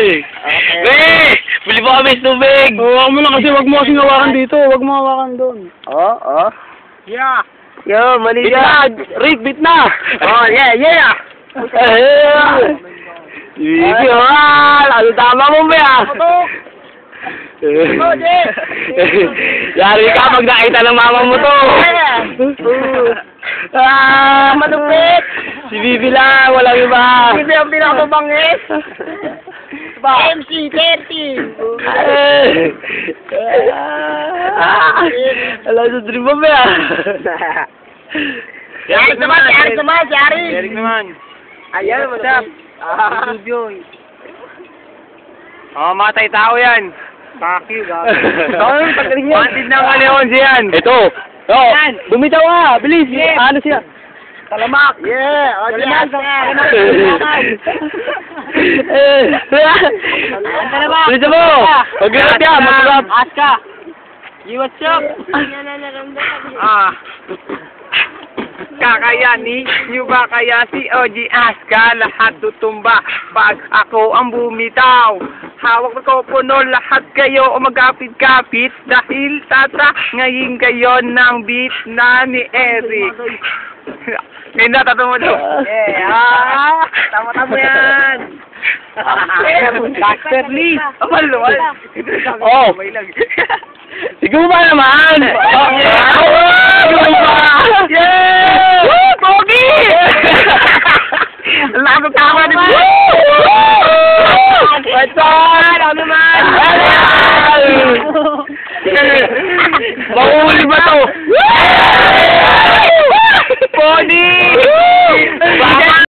Be! Bili mo kami sa tubig! Huwag mo na kasi wag mo kasing hawakan dito. Wag mo hawakan doon. Yeah. Yo, mali na! Rick, bit na! Oh, yeah. Bibi, ano tama mo ba? Yari ka pag nakita ng mama mo to. Malupit. Si Bibi lang, walang iba. Bibi ang pinakamabangis. MC30. Alam sa dream mo ba? Eric naman. Eric naman. Ayan, what's up? Matay tao yan. Paki, Pagaling yan. Wanted na nga Leon yan. Ito. Oh, bumitaw ka. Bilis. Ano siya? Talamak. Yeah. O, Bilisan mo. Pag-irat yan. Masarap. Aska. What's up? Kakayanin niyo ba kaya si OG Aska? Lahat tutumba pag ako ang bumitaw. Hawak ko puno lahat kayo o magkapit-kapit dahil ngayon kayo ng beat na ni Eric. Linda, tatawa mo daw. Tama-tama yan. Dr. Lee. Maluwal. Oh. Sigaw ba naman? Sigaw ba? Yeah! Woo! Pogi! Lago tama din. What's on? Ano naman? Mahuli ba to? Pony!